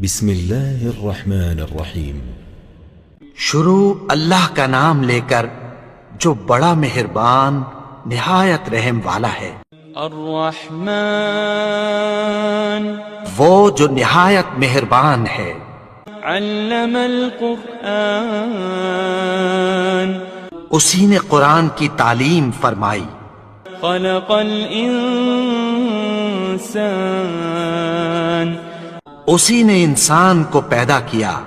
بسم اللہ الرحمن الرحیم۔ شروع اللہ کا نام لے کر جو بڑا مہربان نہایت رحم والا ہے۔ الرحمن وہ جو نہایت مہربان ہے۔ علم القرآن اسی نے قرآن کی تعلیم فرمائی۔ خلق الانسان اسی نے انسان کو پیدا کیا۔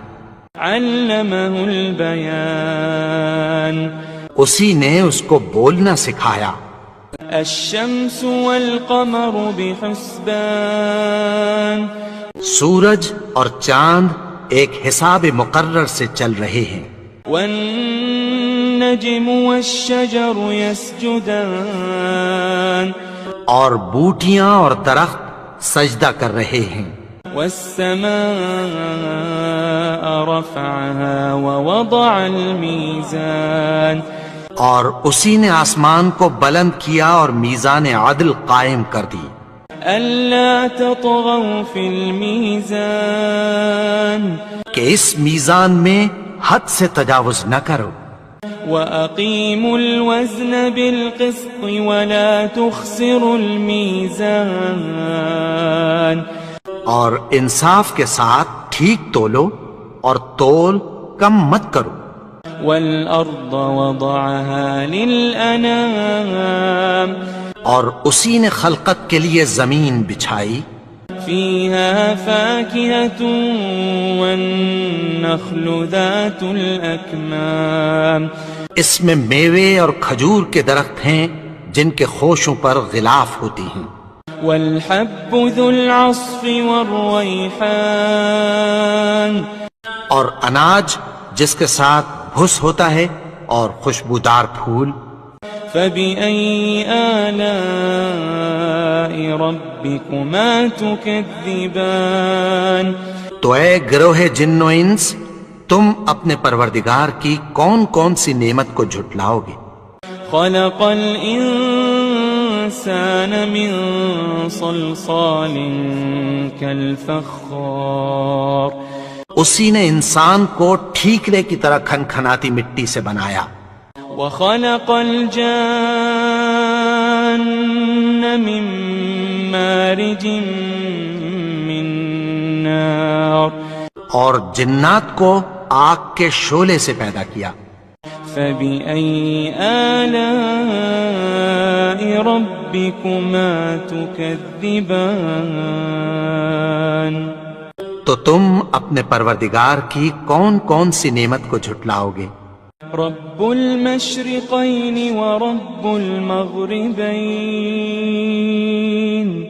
علمہ البیان اسی نے اس کو بولنا سکھایا۔ الشمس والقمر بحسبان سورج اور چاند ایک حساب مقرر سے چل رہے ہیں۔ والنجم والشجر يسجدان اور بوٹیاں اور درخت سجدہ کر رہے ہیں۔ والسماء رفعها ووضع الميزان اور اسی نے آسمان کو بلند کیا اور میزان عدل قائم کر دی۔ ألا تطغوا في الميزان کہ اس میزان میں حد سے تجاوز نہ کرو۔ وأقيموا الوزن بالقسط ولا تخسروا الميزان اور انصاف کے ساتھ ٹھیک تولو اور تول کم مت کرو۔ والأرض وضعها للأنام اور اسی نے خلقت کے لیے زمین بچھائی۔ فيها فاكهة والنخل ذات الأكمام اس میں میوے اور کھجور کے درخت ہیں جن کے خوشوں پر غلاف ہوتی ہیں۔ والحب ذو العصف والريحان اور اناج جس کے ساتھ بھس ہوتا ہے اور خوشبودار پھول۔ فبأي آلاء ربكما تكذبان تو اے گروہ جن و انس، تم اپنے پروردگار کی کون کون سی نعمت کو جھٹلاؤ گے؟ خلق الإنسان من صلصال كالفخار اسی نے انسان کو ٹھیکرے کی طرح کھنکھناتی مٹی سے بنایا۔ وخلق الجان من مارج من نار اور جنات کو آگ کے شعلے سے پیدا کیا۔ فبأي آلاء ربكما تكذبان تو تم اپنے پروردگار کی کون کون سی نعمت کو جھٹلاؤ گے؟ رب المشرقين ورب المغربين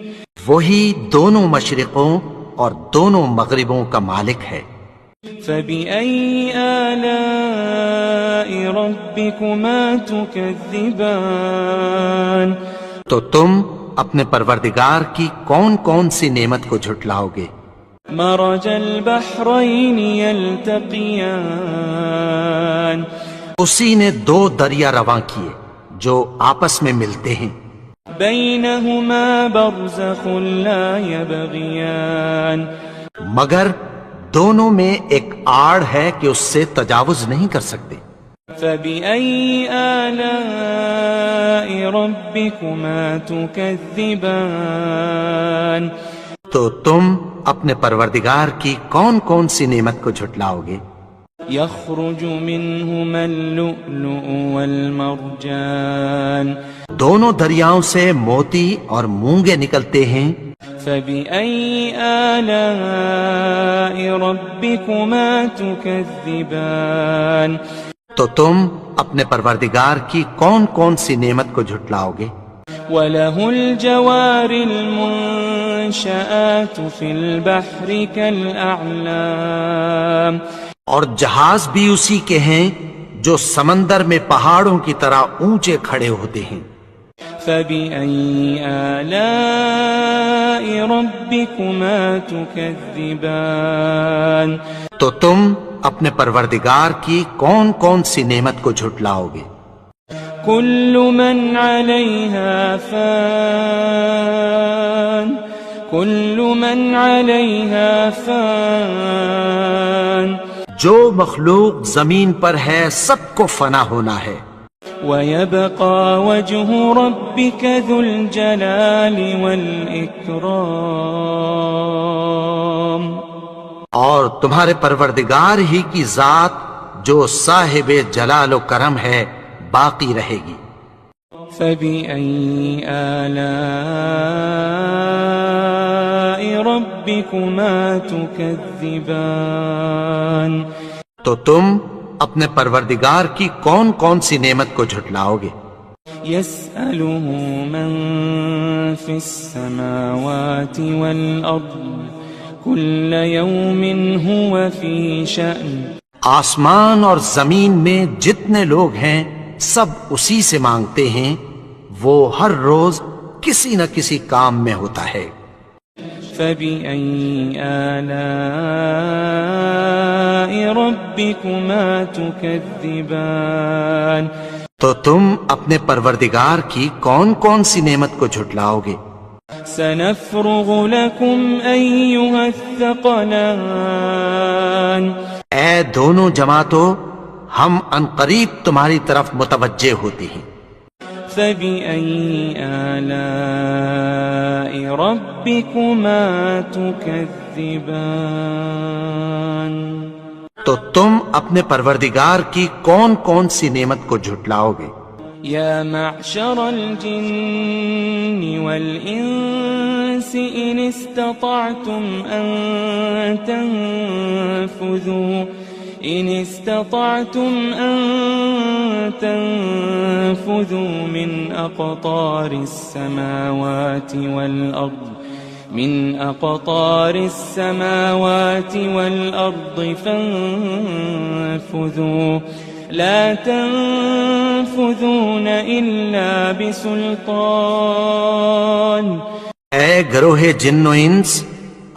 وہی دونوں مشرقوں اور دونوں مغربوں کا مالک ہے۔ فبأي آلاء ربكما تكذبان تو تم اپنے پروردگار کی کون کون سی نعمت کو جھٹلاؤ گے؟ مرج البحرين يلتقيان اسی نے دو دریا رواں کیے جو آپس میں ملتے ہیں۔ بينهما برزخ لا يبغيان مگر دونوں میں ایک آڑ ہے کہ اس سے تجاوز نہیں کر سکتے۔ فبأي آلاء ربكما تكذبان تو تم اپنے پروردگار کی کون کون سی نعمت کو جھٹلاؤ گے؟ يخرج منهما اللؤلؤ والمرجان دونوں دریاؤں سے موتی اور مونگے نکلتے ہیں۔ فبأي آلاء ربكما تكذبان تو تم اپنے پروردگار کی کون کون سی نعمت کو جھٹلاؤ گے؟ وله الجوار المنشآت في البحر كالأعلام اور جہاز بھی اسی کے ہیں جو سمندر میں پہاڑوں کی طرح اونچے کھڑے ہوتے ہیں۔ فبأي آلاء ربكما تكذبان تو تم اپنے پروردگار کی کون کون سی نعمت کو جھٹلاؤ گے؟ كل من عليها فان كل من عليها فان جو مخلوق زمین پر ہے سب کو فنا ہونا ہے، ويبقى وجه ربك ذو الجلال والإكرام اور تمہارے پروردگار ہی کی ذات جو صاحب جلال و کرم ہے باقی رہے گی۔ فبأي آلاء ربكما تكذبان تو تم اپنے پروردگار کی کون کون سی نعمت کو جھٹلاؤ گے؟ يسأله من في السماوات والأرض كل يوم هو في شأن آسمان اور زمین میں جتنے لوگ ہیں سب اسی سے مانگتے ہیں، وہ ہر روز کسی نہ کسی کام میں ہوتا ہے۔ فبأي آلاء ربكما تكذبان تو تم اپنے پروردگار کی کون کون سی نعمت کو جھٹلاؤ گے؟ سنفرغ لكم أيها الثقلان اے دونوں جماعتوں، ہم عنقریب تمہاری طرف متوجہ ہوتے ہیں۔ فبأي آلاء ربكما تكذبان تو تم اپنے پروردگار کی کون کون سی نعمت کو جھٹلاؤ گے؟ يا معشر الجن والإنس إن استطعتم أن تنفذوا من أقطار السماوات والأرض فانفذوا لا تنفذون إلا بسلطان اے گروہ جن و انس،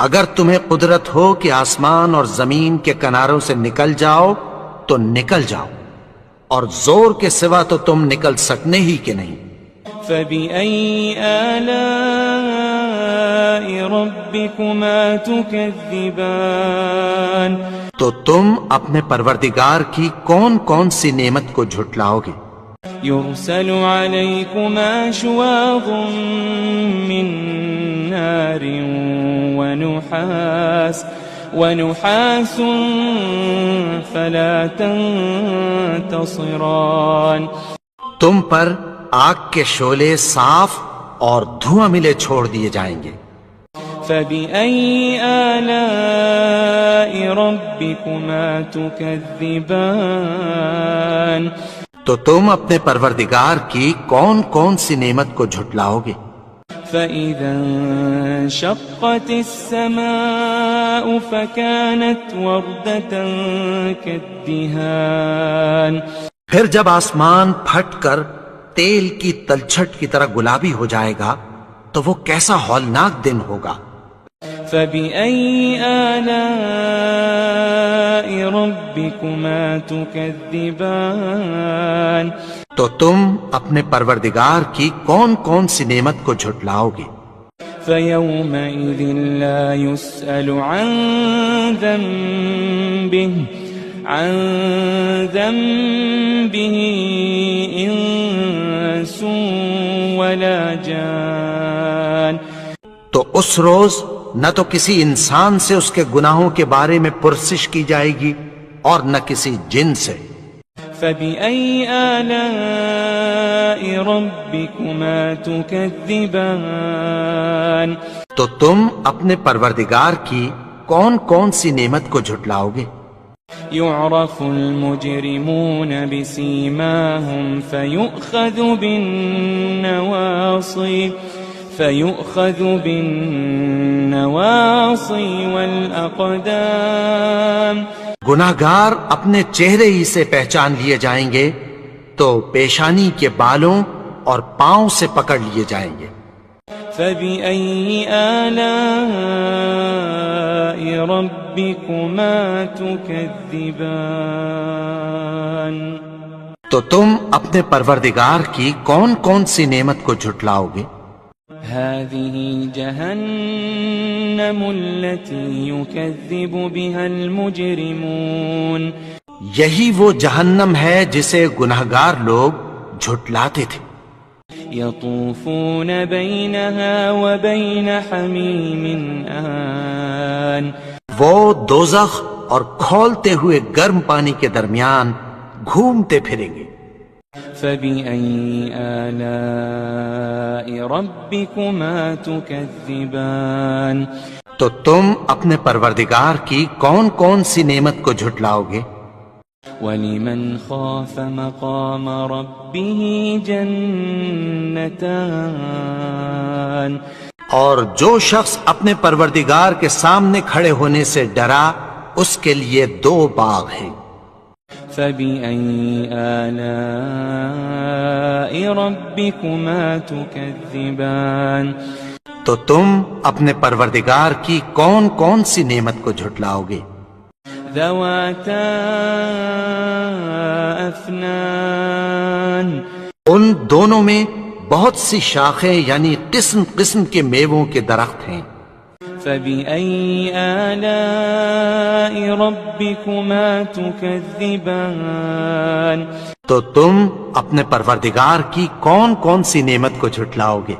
اگر تمہیں قدرت ہو کہ آسمان اور زمین کے کناروں سے نکل جاؤ تو نکل جاؤ، اور زور کے سوا تو تم نکل سکنے ہی کہ نہیں۔ فبأي آلاء ربكما تكذبان تو تم اپنے پروردگار کی کون کون سی نعمت کو جھٹلاؤ گے؟ يرسل عليكما شواظ من نار ونحاس فلا تنتصران تم پر آگ کے شعلے صاف اور دھواں ملے چھوڑ دیے جائیں گے۔ فبأي آلاء ربكما تكذبان تو تم اپنے پروردگار کی کون کون سی نعمت کو جھٹلاؤ گے؟ فإذا انشقت السماء فكانت وردة كالدهان پھر جب آسمان پھٹ کر تیل کی تلچھٹ کی طرح گلابی ہو جائے گا تو وہ کیسا ہولناک دن ہوگا۔ فبأي آلاء ربكما تكذبان تو تم اپنے پروردگار کی کون کون سی نعمت کو جھٹلاؤ گے؟ فيومئذ لا يسأل عن ذنبه إنس ولا جان تو اس روز نہ تو کسی انسان سے اس کے گناہوں کے بارے میں پرسش کی جائے گی اور نہ کسی جن سے۔ فبأي آلاء ربكما تكذبان تو تم اپنے پروردگار کی کون کون سی نعمت کو جھٹلاؤ گے؟ يعرف المجرمون بسيماهم فيؤخذ بالنواصي والأقدام گناہگار اپنے چہرے ہی سے پہچان لیے جائیں گے تو پیشانی کے بالوں اور پاؤں سے پکڑ لیے جائیں گے۔ فبأي آلاء ربكما تكذبان تو تم اپنے پروردگار کی کون کون سی نعمت کو جھٹلاؤ گے؟ هذه جهنم التي يكذب بها المجرمون یہی وہ جہنم ہے جسے گنہگار لوگ جھٹلاتے تھے. يطوفون بينها وبين حميم آن وہ دوزخ اور کھولتے ہوئے گرم پانی کے درمیان گھومتے پھریں گے. فبأي آلاء ربكما تكذبان تو تم اپنے پروردگار کی کون کون سی نعمت کو جھٹلاؤ گے؟ ولمن خاف مقام ربه جنتان اور جو شخص اپنے پروردگار کے سامنے کھڑے ہونے سے ڈرا اس کے لیے 2 باغ ہیں. فبأي آلاء ربكما تكذبان تو تم اپنے پروردگار کی کون کون سی نعمت کو جھٹلاؤ گے؟ ذواتا افنان ان دونوں میں بہت سی شاخیں یعنی قسم قسم کے میووں کے درخت ہیں. فبأي آلاء ربكما تكذبان تو تم اپنے پروردگار کی کون کون سی نعمت کو جھٹلاؤ گے؟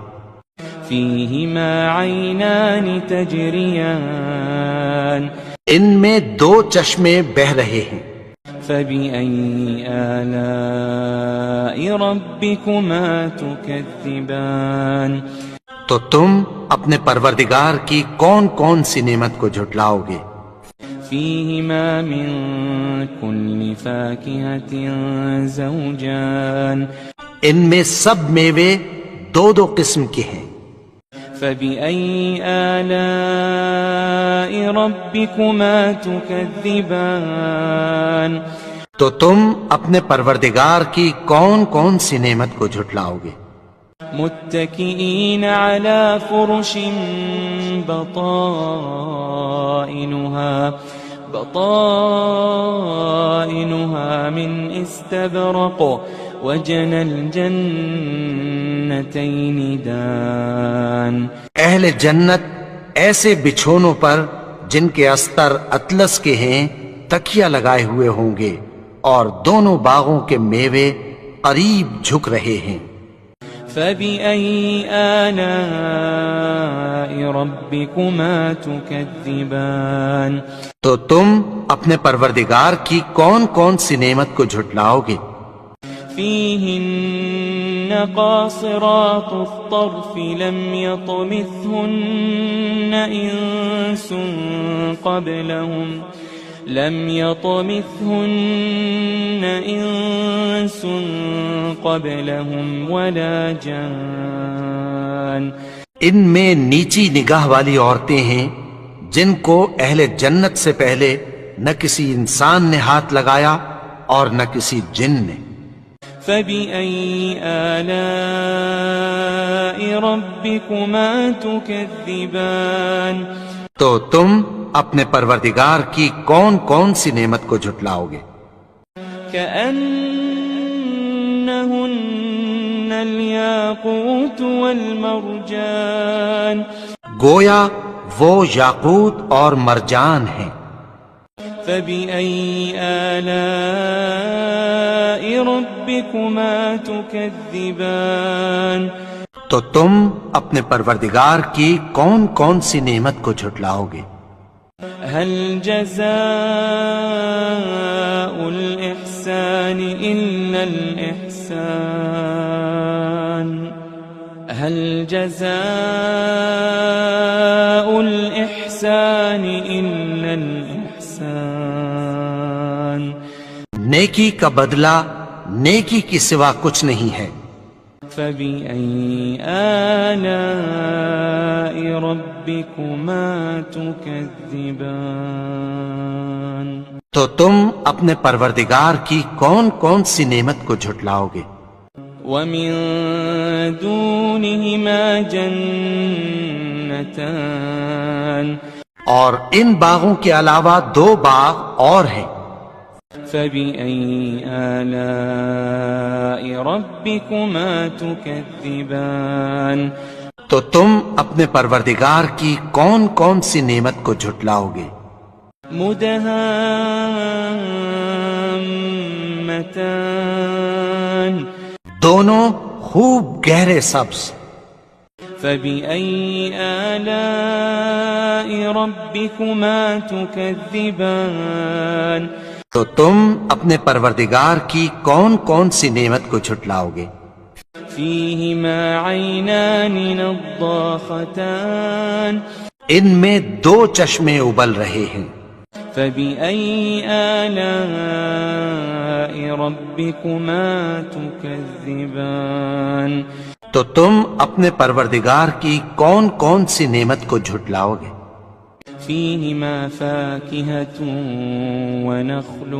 فيهما عينان تجريان ان میں 2 چشمے بہ رہے ہیں. فبأي آلاء ربكما تكذبان تو تم اپنے پروردگار کی کون کون سی نعمت کو جھٹلاؤ گے؟ فيهما من كل فاكهة زوجان ان میں سب میوے 2 قسم کے ہیں. فبأي آلاء ربكما تكذبان تو تم اپنے پروردگار کی کون کون سی نعمت کو جھٹلاؤ گے؟ متكئين على فرش بطائنها من استبرق وجنى الجنتين دان اہل جنت ایسے بچھونوں پر جن کے استر اطلس کے ہیں تکیہ لگائے ہوئے ہوں گے اور دونوں باغوں کے میوے قریب جھک رہے ہیں. فبأي آلاء ربكما تكذبان تو تم اپنے پروردگار کی کون کون سی نعمت کو جھٹلاؤ گے؟ فيهن قاصرات الطرف لم يطمثهن إنس قبلهم ولا جان ان میں نیچی نگاہ والی عورتیں ہیں جن کو اہل جنت سے پہلے نہ کسی انسان نے ہاتھ لگایا اور نہ کسی جن نے. فبأي آلاء ربكما تكذبان تو تم اپنے پروردگار کی کون کون سی نعمت کو جھٹلاؤ گے؟ كأنهن الياقوت والمرجان گویا وہ یاقوت اور مرجان ہیں. فبأي آلاء ربكما تكذبان تو تم اپنے پروردگار کی کون کون سی نعمت کو جھٹلاؤ گے؟ هل جزاء الإحسان إلا الإحسان هل جزاء الإحسان إلا الإحسان نیکی کا بدلہ نیکی کی سوا کچھ نہیں ہے. فبأي آلاء ربكما تكذبان تو تم اپنے پروردگار کی کون کون سی نعمت کو جھٹلاؤ گے؟ ومن دونهما جنتان اور ان باغوں کے علاوہ 2 باغ اور ہیں. فبأي آلاء ربكما تكذبان تو تم اپنے پروردگار کی کون کون سی نعمت کو جھٹلاؤ گے؟ مدہامتان دونوں خوب گہرے سبز. فبأي آلاء ربكما تكذبان تو تم اپنے پروردگار کی کون کون سی نعمت کو جھٹلاؤ گے؟ فيهما عينان نضاختان ان میں دو چشمے ابل رہے ہیں. فبأي آلاء ربكما تكذبان تو تم اپنے پروردگار کی کون کون سی نعمت کو جھٹلاؤ گے؟ فيهما فاكهة ونخل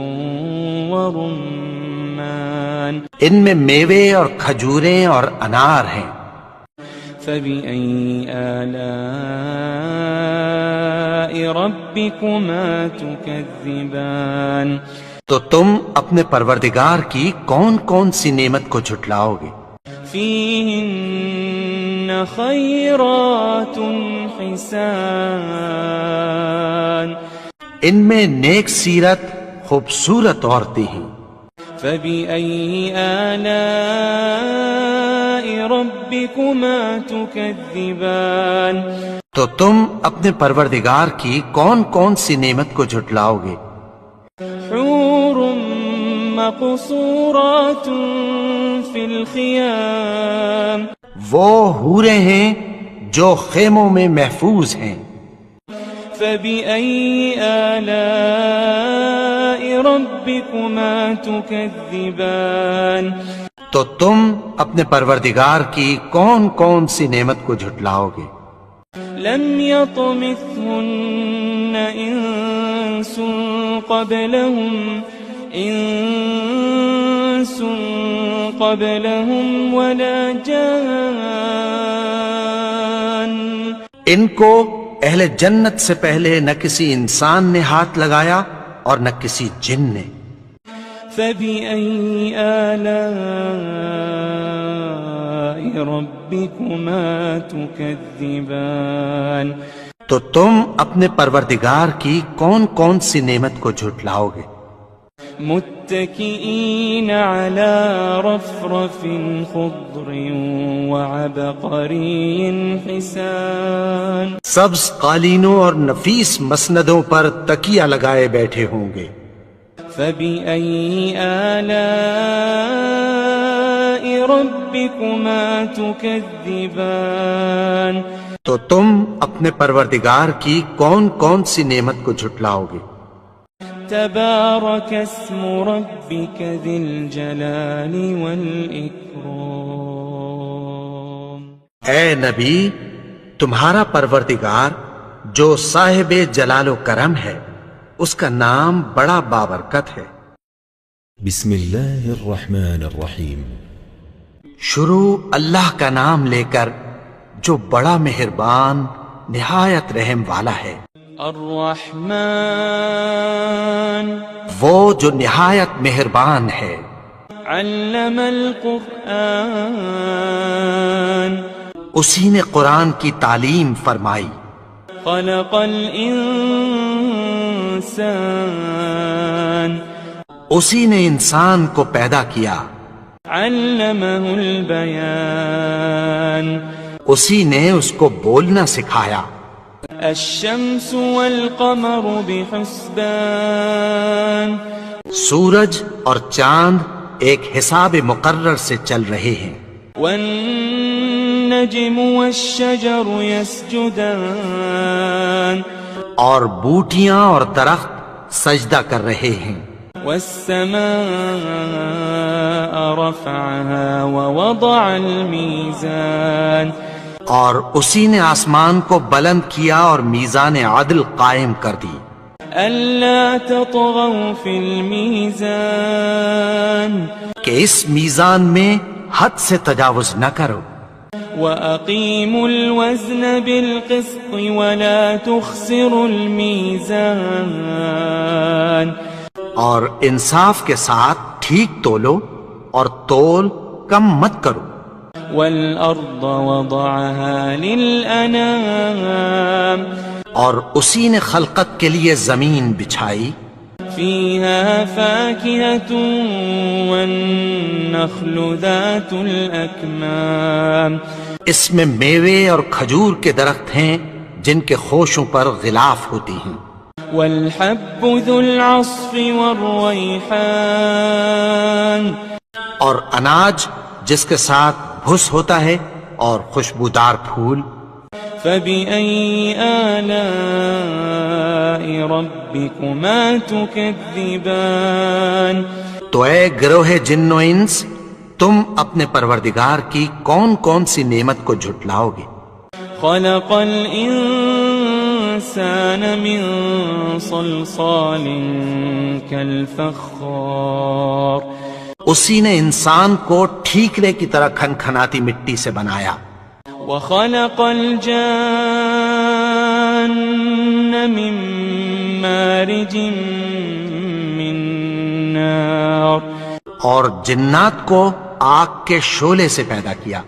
ورمان ان میں میوے اور کھجوریں اور انار ہیں. فبأي آلاء ربكما تكذبان تو تم اپنے پروردگار کی کون کون سی نعمت کو جھٹلاؤ گے؟ فيهن خيرات حسان ان میں نیک سیرت خوبصورت عورتیں ہیں. فبأي آلاء ربكما تكذبان تو تم اپنے پروردگار کی کون کون سی نعمت کو جھٹلاؤ گے؟ حور مقصورات في الخيام وہ حوریں ہیں جو خیموں میں محفوظ ہیں. فبأي آلاء ربكما تكذبان تو تم اپنے پروردگار کی کون کون سی نعمت کو جھٹلاؤ گے؟ لم يطمثهن إنس قبلهم ولا جان ان کو اہل جنت سے پہلے نہ کسی انسان نے ہاتھ لگایا اور نہ کسی جن نے. فبأي آلاء ربكما تكذبان تو تم اپنے پروردگار کی کون کون سی نعمت کو جھٹلاؤ گے؟ متكئين على رفرف خضر وعبقري حسان سبز قالینوں اور نفیس مسندوں پر تکیہ لگائے بیٹھے ہوں گے. فبأي آلاء ربكما تكذبان تو تم اپنے پروردگار کی کون کون سی نعمت کو جھٹلاؤ گے؟ تبارك اسم ربك ذي الجلال والإكرام اے نبی، تمہارا پروردگار جو صاحب جلال و کرم ہے اس کا نام بڑا بابرکت ہے. بسم الله الرحمن الرحيم. شروع اللہ کا نام لے کر جو بڑا مہربان نہایت رحم والا ہے. الرحمن وہ جو نہایت مہربان ہے. علم القرآن اسی نے قرآن کی تعلیم فرمائی. خلق الانسان اسی نے انسان کو پیدا کیا. علمه البیان اسی نے اس کو بولنا سکھایا. الشمس والقمر بحسبان سورج اور چاند ایک حساب مقرر سے چل رہے ہیں. والنجم والشجر يسجدان اور بوٹیاں اور درخت سجدہ کر رہے ہیں. والسماء رفعها ووضع الميزان اور اسی نے آسمان کو بلند کیا اور میزان عدل قائم کر دی. ألا تطغوا في الميزان کہ اس میزان میں حد سے تجاوز نہ کرو. وأقيموا الوزن بالقسط ولا تخسروا الميزان اور انصاف کے ساتھ ٹھیک تولو اور تول کم مت کرو. والأرض وضعها للأنام اور اسی نے خلقت کے لیے زمین بچھائی، فيها فاكهة والنخل ذات الأكمام اس میں میوے اور کھجور کے درخت ہیں جن کے خوشوں پر غلاف ہوتی ہیں، والحب ذو العصف والريحان اور اناج جس کے ساتھ بھس ہوتا ہے اور خوشبودار پھول۔ فبأي آلاء ربكما تكذبان تو اے گروہ جن و انس، تم اپنے پروردگار کی کون کون سی نعمت کو جھٹلاؤ گے؟ خلق الإنسان من صلصال كالفخار اسی نے انسان کو ٹھیکرے کی طرح کھنکھناتی مٹی سے بنایا، وخلق الجان من مارج من نار اور جنات کو آگ کے شعلے سے پیدا کیا۔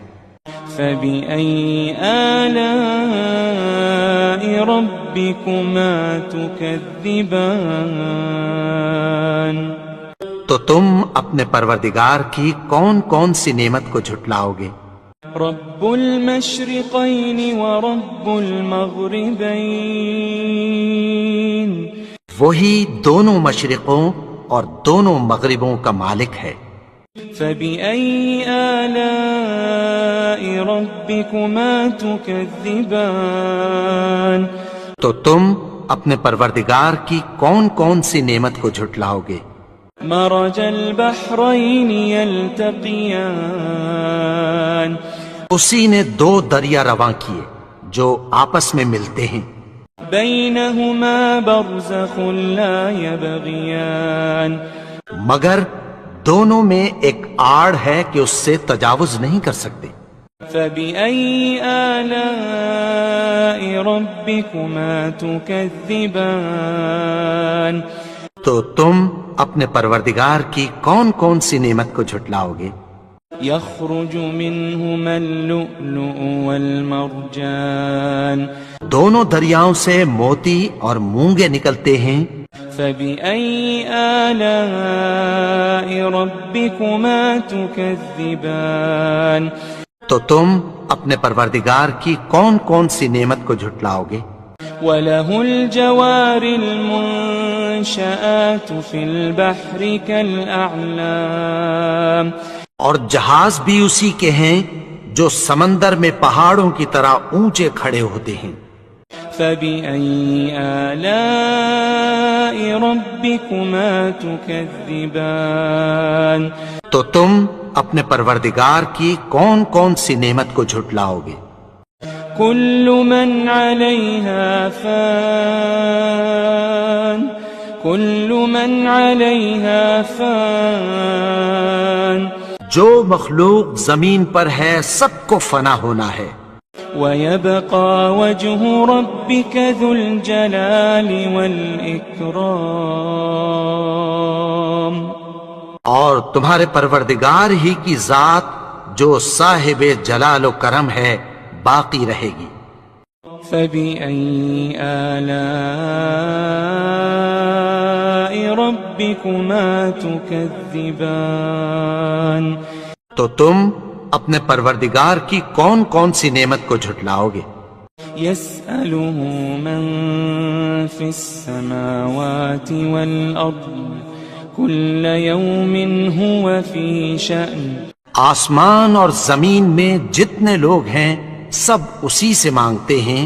فبأي آلاء ربكما تكذبان تو تم اپنے پروردگار کی کون کون سی نعمت کو جھٹلاؤ گے؟ رب المشرقين ورب المغربين وہی دونوں مشرقوں اور دونوں مغربوں کا مالک ہے۔ فبأي آلاء ربكما تكذبان تو تم اپنے پروردگار کی کون کون سی نعمت کو جھٹلاؤ گے؟ مرج البحرين يلتقيان اسی نے دو دریا رواں کیے جو آپس میں ملتے ہیں، بينهما برزخ لا يبغيان مگر دونوں میں ایک آڑ ہے کہ اس سے تجاوز نہیں کر سکتے۔ فبأي آلاء ربكما تكذبان تو تم اپنے پروردگار کی کون کون سی نعمت کو جھٹلاؤ گے؟ يخرج منهما اللؤلؤ والمرجان دونوں دریاؤں سے موتی اور مونگے نکلتے ہیں، فبأي آلاء ربكما تكذبان تو تم اپنے پروردگار کی کون کون سی نعمت کو جھٹلاؤ گے؟ وله الجوار المنشآت في البحر كالأعلام اور جہاز بھی اسی کے ہیں جو سمندر میں پہاڑوں کی طرح اونچے کھڑے ہوتے ہیں۔ فبأي آلاء ربكما تكذبان تو تم اپنے پروردگار کی کون کون سی نعمت کو جھٹلاؤ گے؟ كل من عليها فان كل من عليها فان جو مخلوق زمین پر ہے سب کو فنا ہونا ہے، ويبقى وجه ربك ذو الجلال والإكرام اور تمہارے پروردگار ہی کی ذات جو صاحب جلال و کرم ہے باقی رہے گی۔ فبأي آلاء ربكما تكذبان تو تم اپنے پروردگار کی کون کون سی نعمت کو جھٹلاؤ گے؟ يسأله من في السماوات والأرض كل يوم هو في شأن آسمان اور زمین میں جتنے لوگ ہیں سب اسی سے مانگتے ہیں،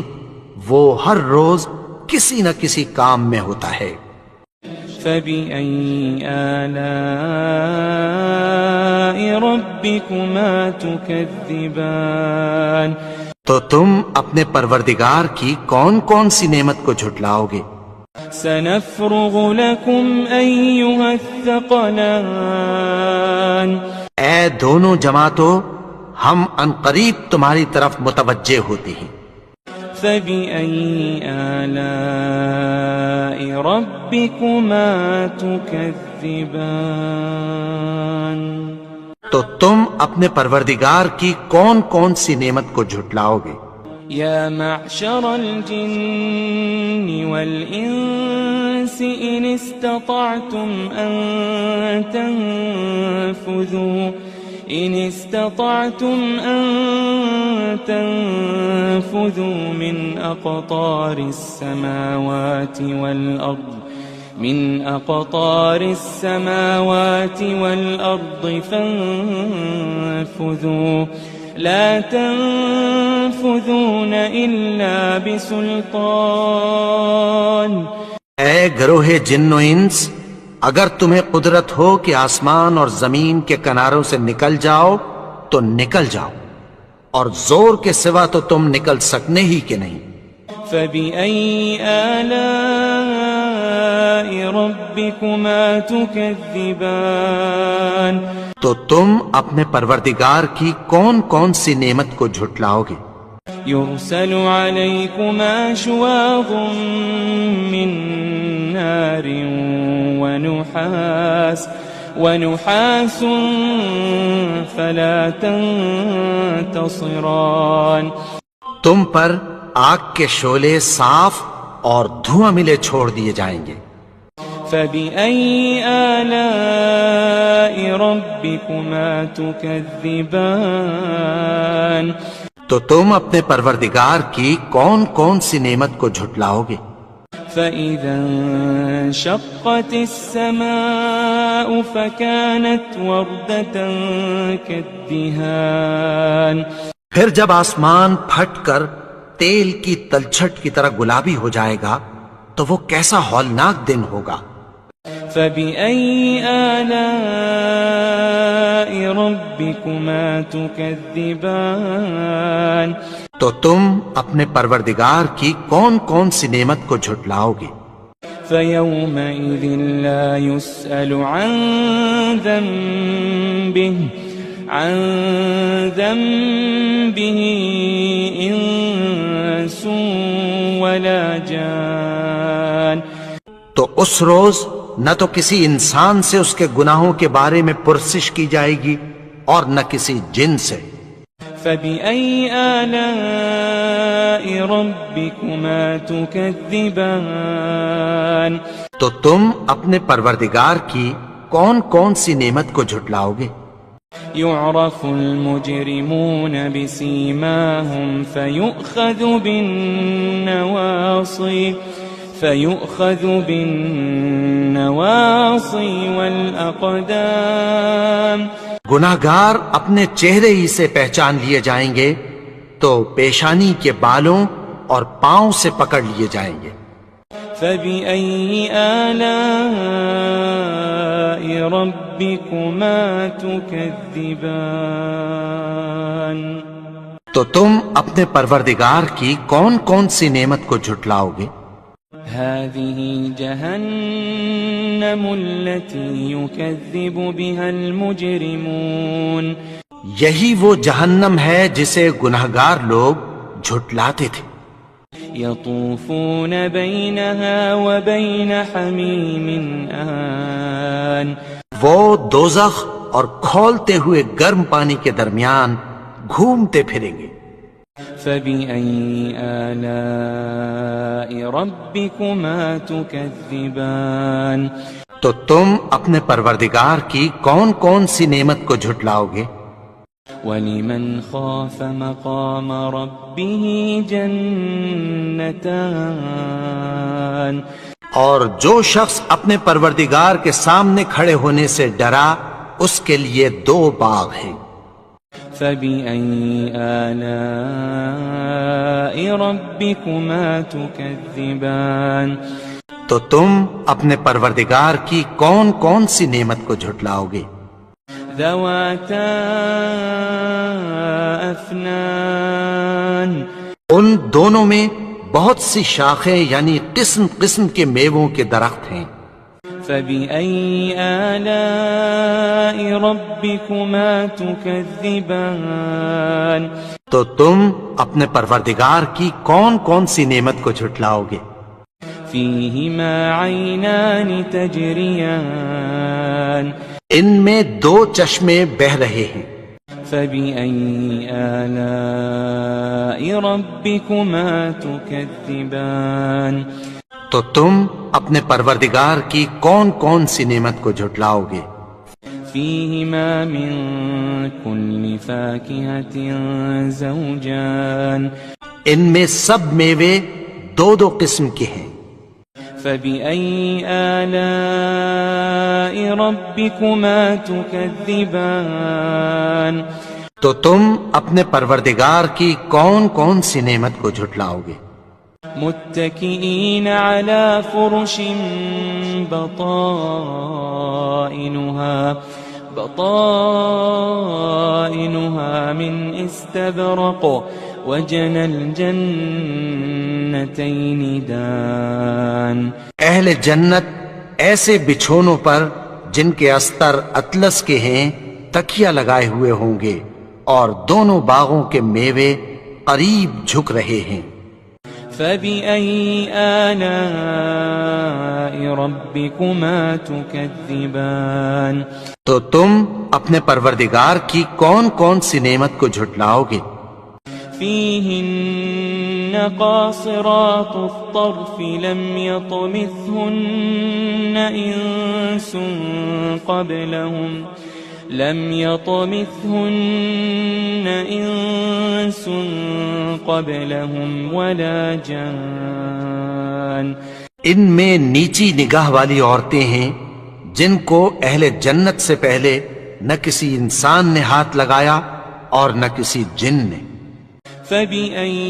وہ ہر روز کسی نہ کسی کام میں ہوتا ہے۔ فبأي آلاء ربكما تكذبان تو تم اپنے پروردگار کی کون کون سی نعمت کو جھٹلاؤ گے؟ سنفرغ لكم أيها الثقلان اے دونوں جماعتوں، ہم عنقریب تمہاری طرف متوجہ ہوتے ہیں۔ فبأي آلاء ربكما تكذبان تو تم اپنے پروردگار کی کون کون سی نعمت کو جھٹلاؤ گے؟ يا معشر الجن والإنس إن استطعتم أن تنفذوا من أقطار السماوات والأرض فانفذوا لا تنفذون إلا بسلطان۔ اے گروہ جن و انس، اگر تمہیں قدرت ہو کہ آسمان اور زمین کے کناروں سے نکل جاؤ تو نکل جاؤ، اور زور کے سوا تو تم نکل سکنے ہی کہ نہیں۔ فبأي آلاء ربكما تكذبان؟ تو تم اپنے پروردگار کی کون کون سی نعمت کو جھٹلاؤ گے؟ يرسل عليكما شواظ من نار ونحاس فلا تنتصران۔ تم پر آگ کے شعلے صاف اور دھواں ملے چھوڑ دیے جائیں گے۔ فبأي آلاء ربكما تكذبان؟ تو تم اپنے پروردگار کی کون کون سی نعمت کو جھٹلاؤ گے؟ فإذا انشقت السماء فكانت وردة كالدهان۔ پھر جب آسمان پھٹ کر تیل کی تلچھٹ کی طرح گلابی ہو جائے گا تو وہ کیسا ہولناک دن ہوگا۔ فبأي آلاء ربكما تكذبان؟ تو تم اپنے پروردگار کی کون کون سی نعمت کو جھٹلاؤ گے؟ فيومئذ لا يسأل عن ذنبه إنس ولا جان۔ تو اس روز نہ تو کسی انسان سے اس کے گناہوں کے بارے میں پرسش کی جائے گی اور نہ کسی جن سے۔ فبأي آلاء ربكما تكذبان؟ تو تم اپنے پروردگار کی کون کون سی نعمت کو جھٹلاؤ گے؟ يعرف المجرمون بسيماهم فيؤخذ بالنواصي والأقدام۔ گناہگار اپنے چہرے ہی سے پہچان لیے جائیں گے تو پیشانی کے بالوں اور پاؤں سے پکڑ لیے جائیں گے۔ فبأي آلاء ربكما تكذبان؟ تو تم اپنے پروردگار کی کون کون سی نعمت کو جھٹلاؤ گے؟ هذه جهنم التي يكذب بها المجرمون۔ یہی وہ جہنم ہے جسے گناہگار لوگ جھٹلاتے تھے۔ يطوفون بينها وبين حميم آن۔ وہ دوزخ اور کھولتے ہوئے گرم پانی کے درمیان گھومتے پھریں گے۔ فبأي آلاء ربكما تكذبان؟ تو تم اپنے پروردگار کی کون کون سی نعمت کو جھٹلاؤ گے؟ وَلِمَنْ خَافَ مَقَامَ رَبِّهِ جَنَّتَانِ؟ اور جو شخص اپنے پروردگار کے سامنے کھڑے ہونے سے ڈرا اس کے لیے دو باغ ہیں۔ فبأي آلاء ربكما تكذبان؟ تو تم اپنے پروردگار کی کون کون سی نعمت کو جھٹلاؤ گے؟ ذواتا افنان۔ ان دونوں میں بہت سی شاخیں یعنی قسم قسم کے میووں کے درخت ہیں۔ فبأي آلاء ربكما تكذبان؟ تو تم اپنے پروردگار کی کون کون سی نعمت کو جھٹلاؤ گے؟ فيهما عينان تجريان۔ ان میں 2 چشمے بہ رہے ہیں، فبأي آلاء ربكما تكذبان تو تم اپنے پروردگار کی کون کون سی نعمت کو جھٹلاؤ گے؟ فيهما من كل فاكهة زوجان ان میں سب میوے 2 قسم کے ہیں، فبأي آلاء ربكما تكذبان تو تم اپنے پروردگار کی کون کون سی نعمت کو جھٹلاؤ گے؟ متكئين على فرش بطائنها من استبرق وجنى الجنتين دان اہل جنت ایسے بچھونوں پر جن کے استر اطلس کے ہیں تکیہ لگائے ہوئے ہوں گے، اور دونوں باغوں کے میوے قریب جھک رہے ہیں۔ فبأي آلاء ربكما تكذبان تو تم اپنے پروردگار کی کون کون سی نعمت کو جھٹلاؤ گے؟ فيهن قاصرات الطرف لم يطمثهن إنس قبلهم ولا جان ان میں نیچی نگاہ والی عورتیں ہیں جن کو اہل جنت سے پہلے نہ کسی انسان نے ہاتھ لگایا اور نہ کسی جن نے۔ فبأي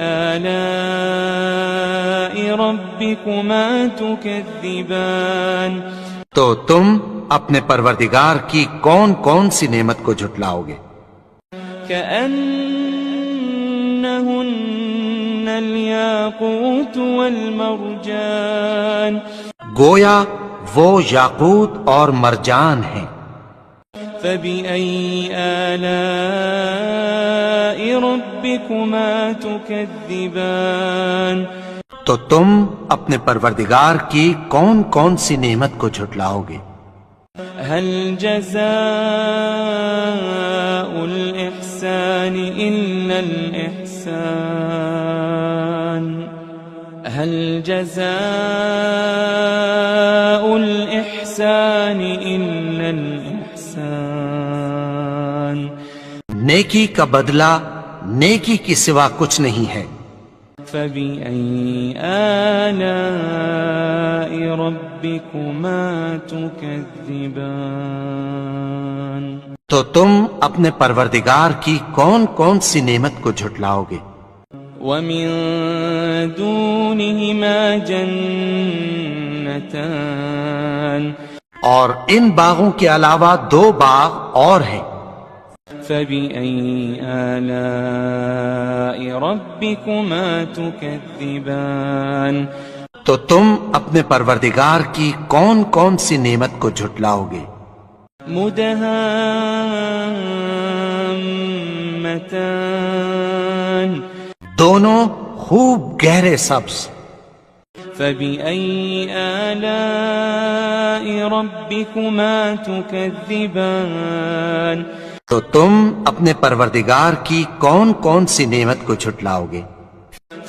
آلاء ربكما تكذبان تو تم اپنے پروردگار کی کون کون سی نعمت کو جھٹلاؤ گے؟ كأنهن الياقوت والمرجان گویا وہ یاقوت اور مرجان ہیں۔ فبأي آلاء ربكما تكذبان تو تم اپنے پروردگار کی کون کون سی نعمت کو جھٹلاؤ گے؟ هل جزاء الإحسان إلا الإحسان هل جزاء الإحسان إلا الإحسان نیکی کا بدلہ نیکی کی سوا کچھ نہیں ہے۔ فبأي آلاء ربكما تكذبان تو تم اپنے پروردگار کی کون کون سی نعمت کو جھٹلاؤ گے؟ ومن دونهما جنتان اور ان باغوں کے علاوہ 2 باغ اور ہیں۔ فبأي آلاء ربكما تكذبان تو تم اپنے پروردگار کی کون کون سی نعمت کو جھٹلاؤ گے؟ مدهامتان دونوں خوب گہرے سبز۔ فبأي آلاء ربكما تكذبان تو تم اپنے پروردگار کی کون کون سی نعمت کو جھٹلاؤ گے؟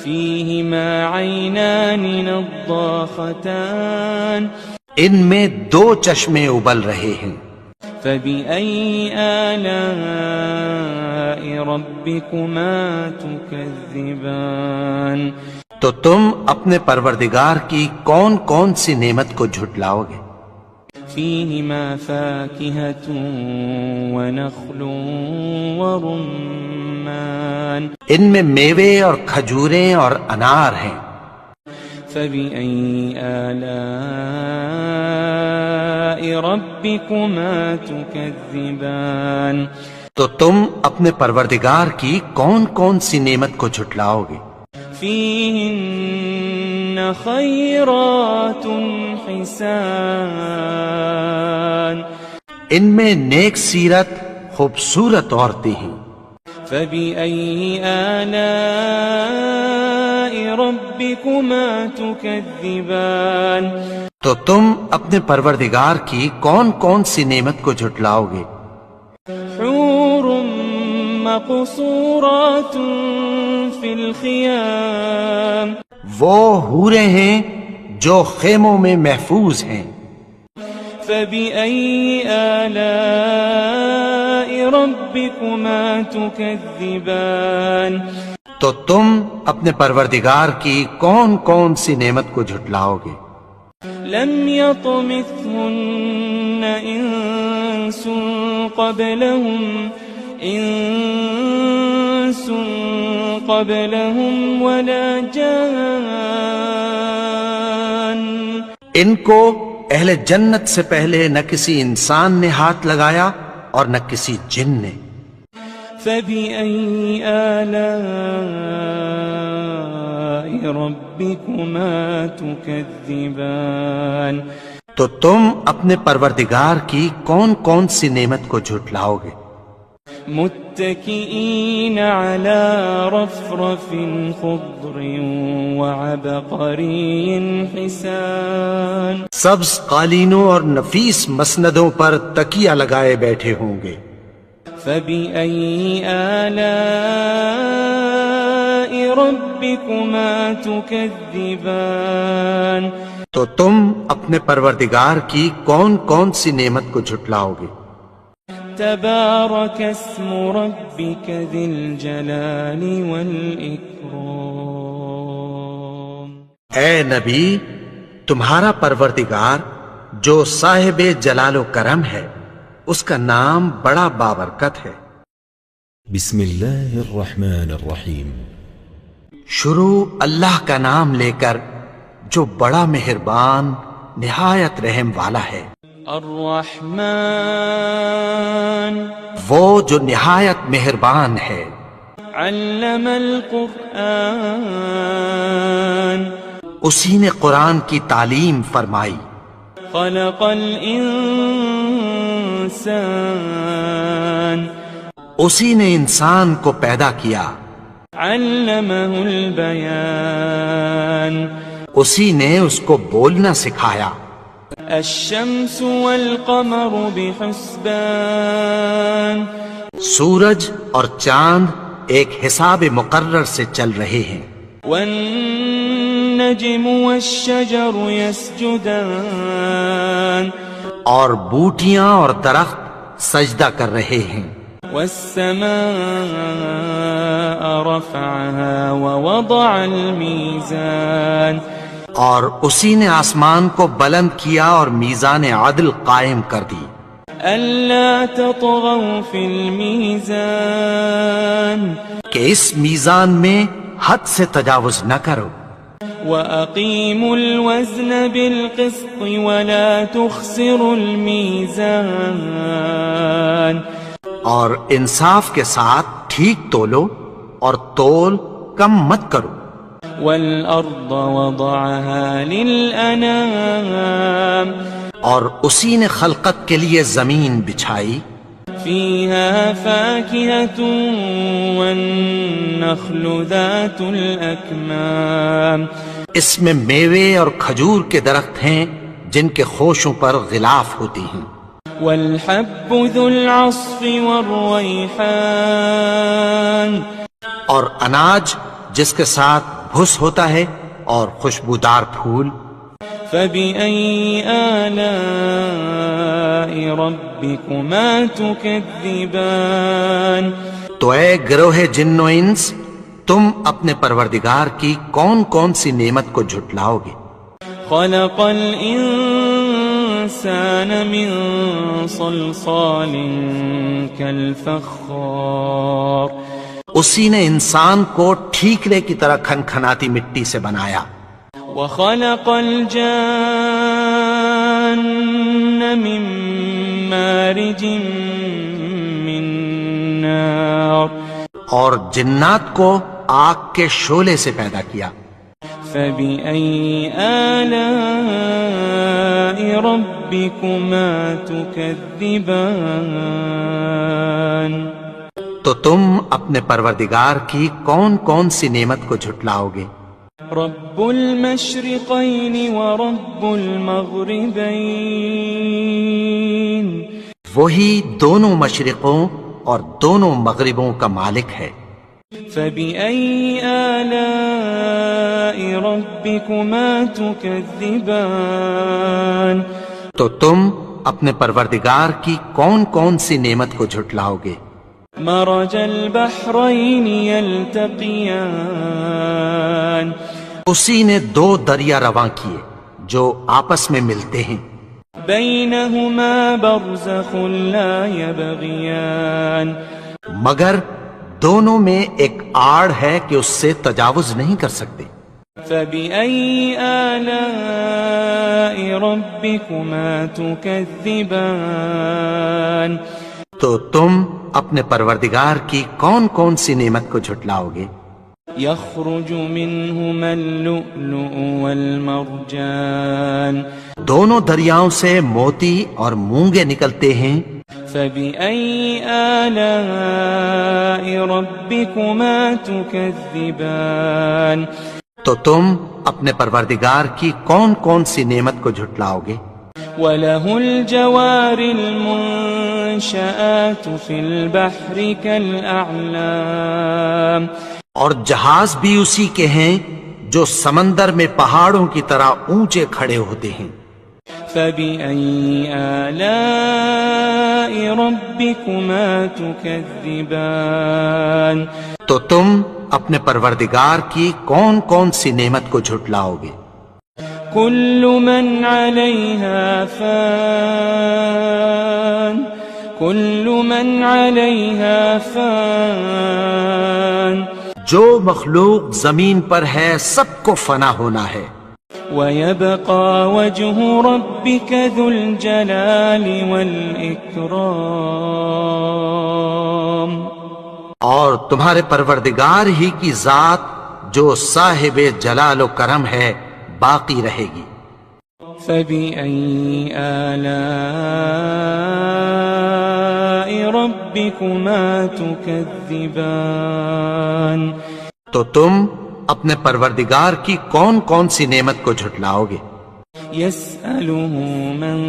فيهما عينان نضاختان ان میں 2 چشمے ابل رہے ہیں۔ فبأي آلاء ربكما تكذبان تو تم اپنے پروردگار کی کون کون سی نعمت کو جھٹلاؤ گے؟ فيهما فاكهة ونخل ورمان ان میں میوے اور کھجوریں اور انار ہیں۔ فبأي آلاء ربكما تكذبان تو تم اپنے پروردگار کی کون کون سی نعمت کو جھٹلاؤ گے؟ فيهن خيرات حسان ان میں نیک سیرت خوبصورت عورتیں ہیں۔ فبأي آلاء ربكما تكذبان تو تم اپنے پروردگار کی کون کون سی نعمت کو جھٹلاؤ گے؟ حور مقصورات فی الخیام، وہ حوریں ہیں جو خیموں میں محفوظ ہیں۔ فبأي آلاء ربكما تكذبان، تو تم اپنے پروردگار کی کون کون سی نعمت کو جھٹلاؤ گے؟ لم يطمثهن إنس قبلهم ولا جان، ان کو اہل جنت سے پہلے نہ کسی انسان نے ہاتھ لگایا اور نہ کسی جن نے۔ فبأي آلاء ربكما تكذبان، تو تم اپنے پروردگار کی کون کون سی نعمت کو جھٹلاؤ گے؟ متكئين على رفرف خضر وعبقري حسان، سبز قالینوں اور نفیس مسندوں پر تکیہ لگائے بیٹھے ہوں گے۔ فبأي آلاء ربكما تكذبان، تو تم اپنے پروردگار کی کون کون سی نعمت کو جھٹلاؤ گے؟ تبارك اسم ربك ذي الجلال والإكرام، اے نبی، تمہارا پروردگار جو صاحب جلال و کرم ہے، اس کا نام بڑا بابرکت ہے۔ بسم اللہ الرحمن الرحیم۔ شروع اللہ کا نام لے کر جو بڑا مہربان نہایت رحم والا ہے۔ الرحمن، وہ جو نہایت مہربان ہے۔ علم القرآن، اسی نے قرآن کی تعلیم فرمائی۔ خلق الانسان، اسی نے انسان کو پیدا کیا۔ علمہ البیان، اسی نے اس کو بولنا سکھایا۔ الشمس والقمر بحسبان، سورج اور چاند ایک حساب مقرر سے چل رہے ہیں۔ والنجم والشجر يسجدان، اور بوٹیاں اور درخت سجدہ کر رہے ہیں۔ والسماء رفعها ووضع الميزان، اور اسی نے آسمان کو بلند کیا اور میزان عدل قائم کر دی۔ ألا تطغوا في الميزان، کہ اس میزان میں حد سے تجاوز نہ کرو۔ وأقيموا الوزن بالقسط ولا تخسروا الميزان، اور انصاف کے ساتھ ٹھیک تولو اور تول کم مت کرو۔ والأرض وضعها للأنام، اور اسی نے خلقت کے لیے زمین بچھائی۔ فيها فاكهة والنخل ذات الأكمام، اس میں میوے اور کھجور کے درخت ہیں جن کے خوشوں پر غلاف ہوتی ہیں۔ والحب ذو العصف والريحان، اور اناج جس کے ساتھ بھس ہوتا ہے اور خوشبودار پھول۔ فبأي آلاء ربكما تكذبان، تو اے گروہ جن و انس، تم اپنے پروردگار کی کون کون سی نعمت کو جھٹلاؤ گے؟ خلق الإنسان من صلصال كالفخار، اسی نے انسان کو ٹھیکرے کی طرح کھنکھناتی مٹی سے بنایا۔ وخلق الجان من مارج من نار، اور جنات کو آگ کے شعلے سے پیدا کیا۔ فبأي آلاء ربكما تكذبان، تو تم اپنے پروردگار کی کون کون سی نعمت کو جھٹلاؤ گے؟ رب المشرقين ورب المغربين وہی دونوں مشرقوں اور دونوں مغربوں کا مالک ہے۔ فبأي آلاء ربكما تكذبان تو تم اپنے پروردگار کی کون کون سی نعمت کو جھٹلاؤ گے؟ مرج البحرين يلتقيان اسی نے دو دریا رواں کیے جو آپس میں ملتے ہیں، بينهما برزخ لا يبغيان مگر دونوں میں ایک آڑ ہے کہ اس سے تجاوز نہیں کر سکتے۔ فبأي آلاء ربكما تكذبان تو تم اپنے پروردگار کی کون کون سی نعمت کو جھٹلاؤ گے؟ يخرج منهما اللؤلؤ والمرجان دونوں دریاؤں سے موتی اور مونگے نکلتے ہیں۔ فبأي آلاء ربكما تكذبان تو تم اپنے پروردگار کی کون کون سی نعمت کو جھٹلاؤ گے؟ وله الجوار المنشآت في البحر كالأعلام اور جہاز بھی اسی کے ہیں جو سمندر میں پہاڑوں کی طرح اونچے کھڑے ہوتے ہیں۔ فبأي آلاء ربكما تكذبان تو تم اپنے پروردگار کی کون کون سی نعمت کو جھٹلاؤ گے؟ كل من عليها فان كل من عليها فان جو مخلوق زمین پر ہے سب کو فنا ہونا ہے، ويبقى وجه ربك ذو الجلال والإكرام اور تمہارے پروردگار ہی کی ذات جو صاحب جلال و کرم ہے باقی رہے گی۔ فبأي آلاء ربكما تكذبان تو تم اپنے پروردگار کی کون کون سی نعمت کو جھٹلاؤ گے؟ يسأله من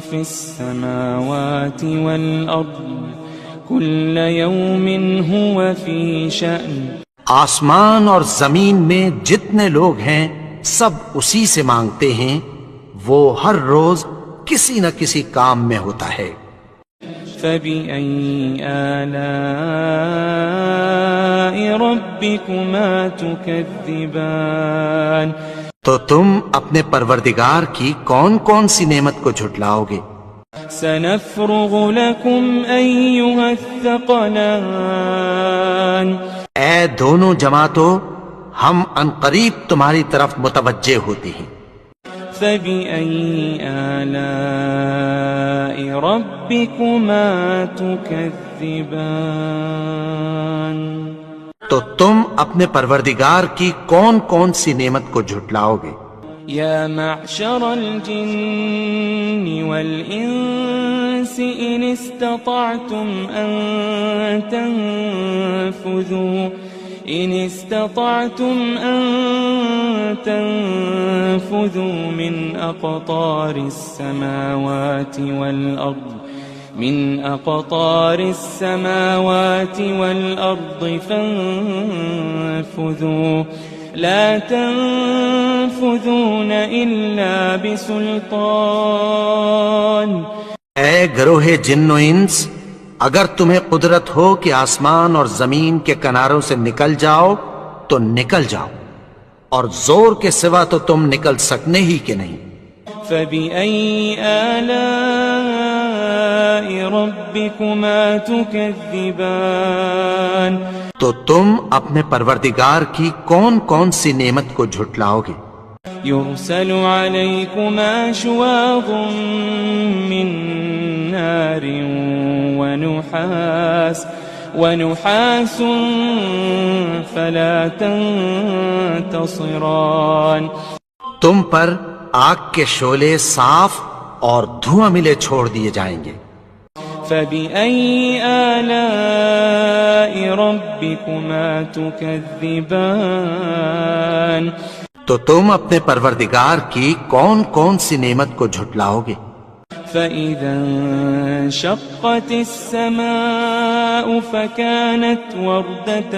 في السماوات والأرض كل يوم هو في شأن آسمان اور زمین میں جتنے لوگ ہیں سب اسی سے مانگتے ہیں، وہ ہر روز کسی نہ کسی کام میں ہوتا ہے۔ فبأي آلاء ربكما تكذبان تو تم اپنے پروردگار کی کون کون سی نعمت کو جھٹلاؤ گے؟ سنفرغ لكم أيها الثقلان اے دونوں جماعتوں، ہم عنقریب تمہاری طرف متوجہ ہوتے ہیں۔ فبأي آلاء ربكما تكذبان تو تم اپنے پروردگار کی کون کون سی نعمت کو جھٹلاؤ گے؟ يا معشر الجن والإنس إن استطعتم أن تنفذوا من أقطار السماوات والأرض فانفذوا لا تنفذون إلا بسلطان اے گروہ جن و انس، اگر تمہیں قدرت ہو کہ آسمان اور زمین کے کناروں سے نکل جاؤ تو نکل جاؤ، اور زور کے سوا تو تم نکل سکنے ہی کہ نہیں۔ فبأي آلاء ربكما تكذبان تو تم اپنے پروردگار کی کون کون سی نعمت کو جھٹلاؤ گے؟ يرسل عليكما شواظ من نار ونحاس فلا تنتصران تم پر آگ کے شعلے صاف اور دھواں ملے چھوڑ دیے جائیں گے۔ فبأي آلاء ربكما تكذبان تو تم اپنے پروردگار کی کون کون سی نعمت کو جھٹلاؤ گے؟ فإذا انشقت السماء فكانت وردة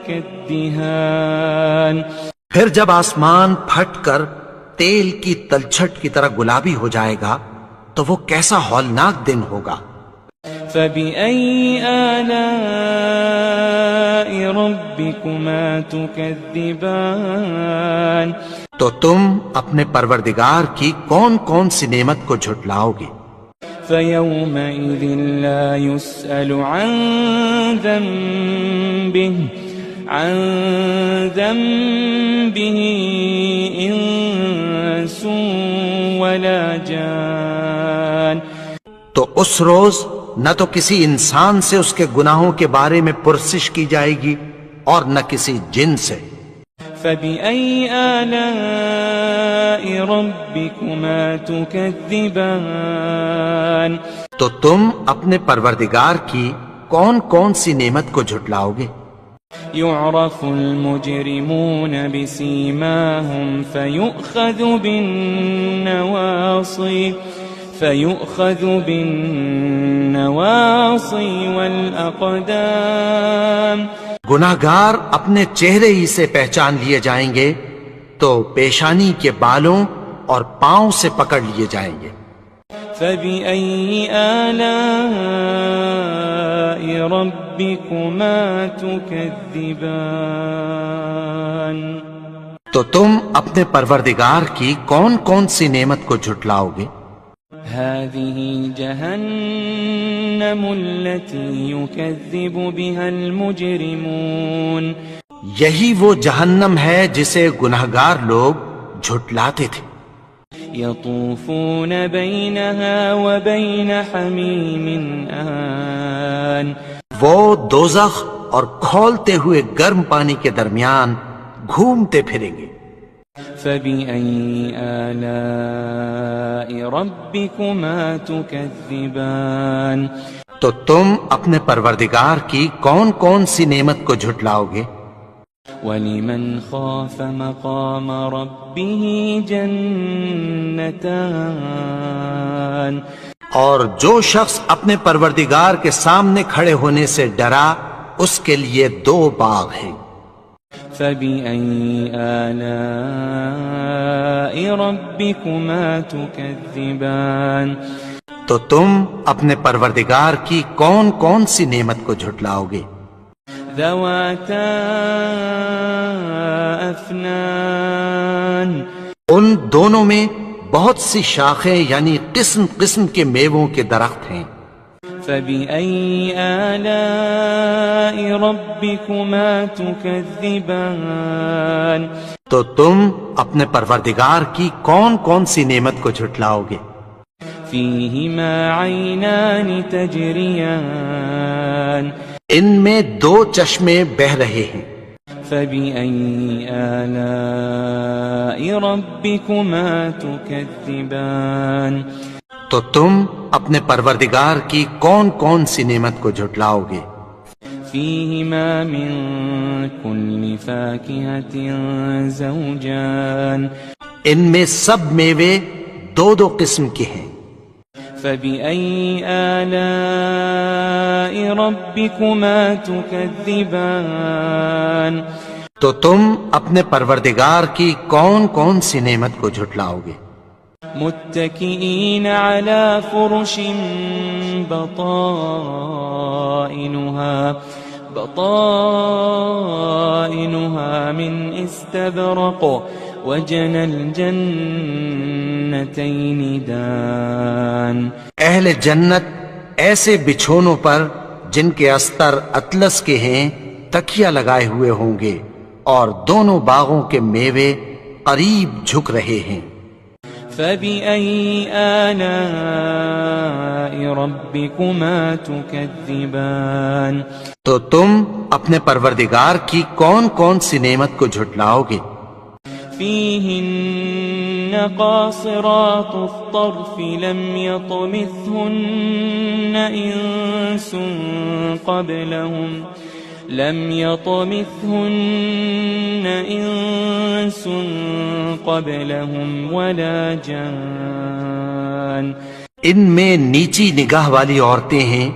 كالدهان پھر جب آسمان پھٹ کر تیل کی تلچھٹ کی طرح گلابی ہو جائے گا تو وہ کیسا ہولناک دن ہوگا۔ فبأي آلاء ربكما تكذبان تو تم اپنے پروردگار کی کون کون سی نعمت کو جھٹلاؤ گے؟ فيومئذ لا يسأل عن ذنبه إنس ولا جان تو اس روز نہ تو کسی انسان سے اس کے گناہوں کے بارے میں پرسش کی جائے گی اور نہ کسی جن سے۔ فبأي آلاء ربكما تكذبان تو تم اپنے پروردگار کی کون کون سی نعمت کو جھٹلاؤ گے؟ يعرف المجرمون بسيماهم فيؤخذ بالنواصي والأقدام گناہگار اپنے چہرے ہی سے پہچان لیے جائیں گے تو پیشانی کے بالوں اور پاؤں سے پکڑ لیے جائیں گے۔ فبأي آلاء ربكما تكذبان تو تم اپنے پروردگار کی کون کون سی نعمت کو جھٹلاؤ گے؟ هذه جهنم التي يكذب بها المجرمون یہی وہ جہنم ہے جسے گناہگار لوگ جھٹلاتے تھے۔ يطوفون بينها وبين حميم آن وہ دوزخ اور کھولتے ہوئے گرم پانی کے درمیان گھومتے پھریں گے۔ فبأي آلاء ربكما تكذبان تو تم اپنے پروردگار کی کون کون سی نعمت کو جھٹلاؤ گے؟ ولمن خاف مقام ربه جنتان اور جو شخص اپنے پروردگار کے سامنے کھڑے ہونے سے ڈرا اس کے لیے 2 باغ ہیں۔ فبأي آلاء ربكما تكذبان تو تم اپنے پروردگار کی کون کون سی نعمت کو جھٹلاؤ گے؟ ذواتا افنان ان دونوں میں بہت سی شاخیں یعنی قسم قسم کے میووں کے درخت ہیں۔ فبأي آلاء ربكما تكذبان تو تم اپنے پروردگار کی کون کون سی نعمت کو جھٹلاؤ گے؟ فيهما عينان تجريان ان میں 2 چشمے بہہ رہے ہیں۔ فبأي آلاء ربكما تكذبان تو تم اپنے پروردگار کی کون کون سی نعمت کو جھٹلاؤ گے؟ فيهما من كل فاكهة زوجان ان میں سب میوے 2 قسم کے ہیں۔ فبأي آلاء ربكما تكذبان تو تم اپنے پروردگار کی کون کون سی نعمت کو جھٹلاؤ گے؟ متكئين على فرش بطائنها من استبرق وجنى الجنتين دان اہل جنت ایسے بچھونوں پر جن کے استر اطلس کے ہیں تکیہ لگائے ہوئے ہوں گے اور دونوں باغوں کے میوے قریب جھک رہے ہیں۔ فبأي آلاء ربكما تكذبان تو تم اپنے پروردگار کی کون کون سی نعمت کو جھٹلاؤ گے؟ فيهن قاصرات الطرف لم يطمثهن إنس قبلهم ولا جان. ان میں نیچی نگاہ والی عورتیں ہیں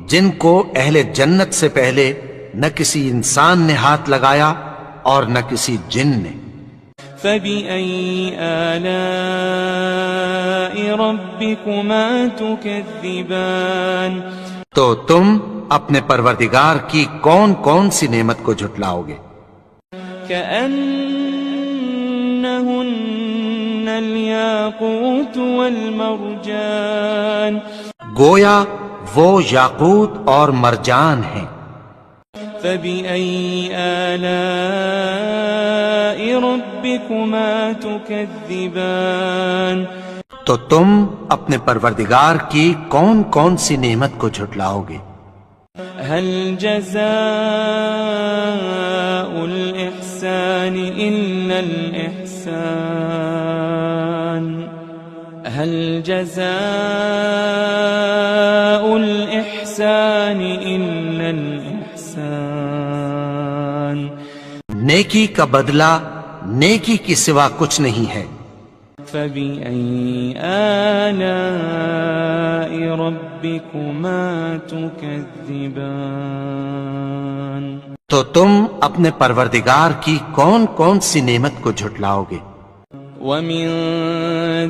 جن کو اہل جنت سے پہلے نہ کسی انسان نے ہاتھ لگایا اور نہ کسی جن نے. فبأي آلاء ربكما تكذبان. تو تم اپنے پروردگار کی کون کون سی نعمت کو جھٹلاؤ گے؟ كأنهن الياقوت والمرجان. گویا وہ یاقوت اور مرجان ہیں. فبأي آلاء ربكما تكذبان. تو تم اپنے پروردگار کی کون کون سی نعمت کو جھٹلاؤ گے؟ هل جزاء الإحسان إلا الإحسان. هل جزاء الإحسان إلا الإحسان. نیکی کا بدلہ نیکی کی سوا کچھ نہیں ہے. فبأي آلاء ربكما تكذبان. تو تم اپنے پروردگار کی کون کون سی نعمت کو جھٹلاؤ گے؟ ومن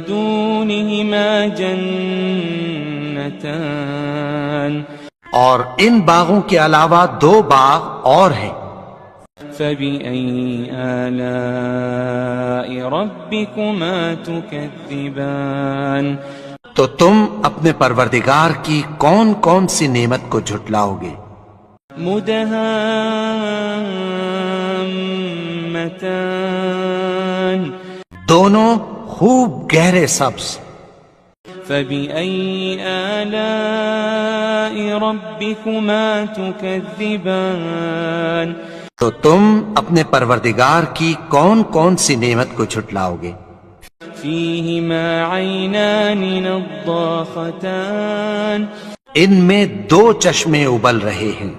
دونهما جنتان. اور ان باغوں کے علاوہ دو باغ اور ہیں. فبأي آلاء ربكما تكذبان. تو تم اپنے پروردگار کی کون کون سی نعمت کو جھٹلاؤ گے؟ مدہامتان. دونوں خوب گہرے سبز. فبأي آلاء ربكما تكذبان. تو تم اپنے پروردگار کی کون کون سی نعمت کو جھٹلاؤ گے؟ فيهما عينان نضاختان. ان میں دو چشمے ابل رہے ہیں.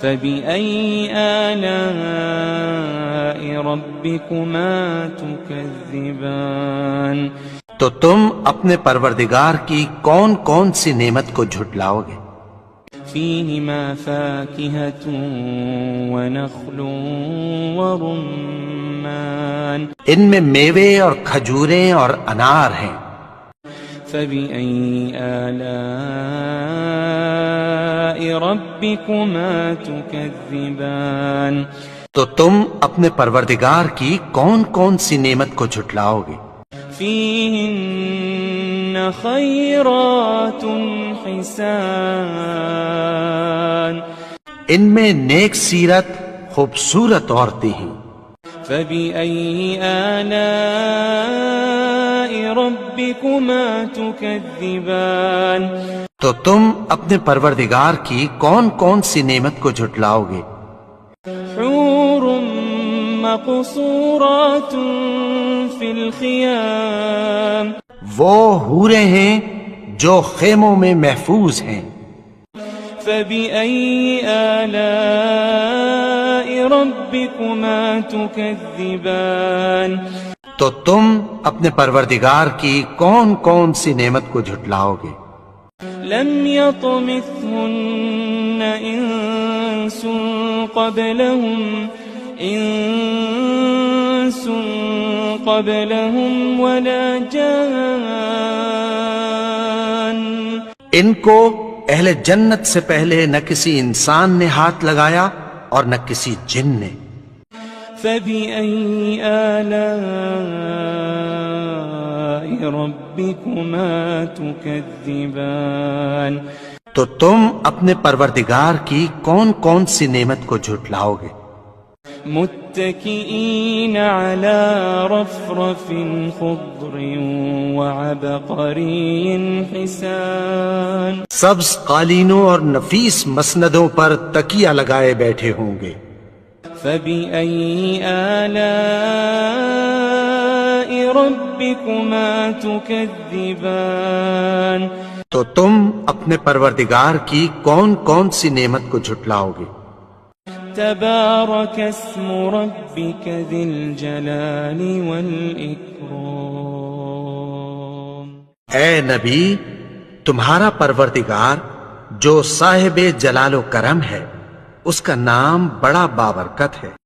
فبأي آلاء ربكما تكذبان. تو تم اپنے پروردگار کی کون کون سی نعمت کو جھٹلاؤ گے؟ فيهما فاكهة ونخل ورمان. ان میں میوے اور کھجوریں اور انار ہیں. فبأي آلاء ربكما تكذبان. تو تم اپنے پروردگار کی کون کون سی نعمت کو جھٹلاؤ گے؟ فيهن خيرات حسان. ان میں نیک سیرت خوبصورت عورتیں ہیں. فبأي آلاء ربكما تكذبان. تو تم اپنے پروردگار کی کون کون سی نعمت کو جھٹلاؤ گے؟ حور مقصورات في الخيام. وہ حوریں ہیں جو خیموں میں محفوظ ہیں. فبأي آلاء ربكما تكذبان. تو تم اپنے پروردگار کی کون کون سی نعمت کو جھٹلاؤ گے؟ لم يطمثهن إنس قبلهم ولا جان. ان کو اہل جنت سے پہلے نہ کسی انسان نے ہاتھ لگایا اور نہ کسی جن نے. فبأي آلاء ربكما تكذبان. تو تم اپنے پروردگار کی کون کون سی نعمت کو جھٹلاؤ گے؟ متكئين على رفرف خضر وعبقري حسان. سبز قالینوں اور نفیس مسندوں پر تکیہ لگائے بیٹھے ہوں گے. فبأي آلاء ربكما تكذبان تو تم اپنے پروردگار کی کون کون سی نعمت کو جھٹلاؤ گے؟ تبارك اسم ربك ذي الجلال والإكرام اے نبی، تمہارا پروردگار جو صاحب جلال و کرم ہے، اس کا نام بڑا بابرکت ہے۔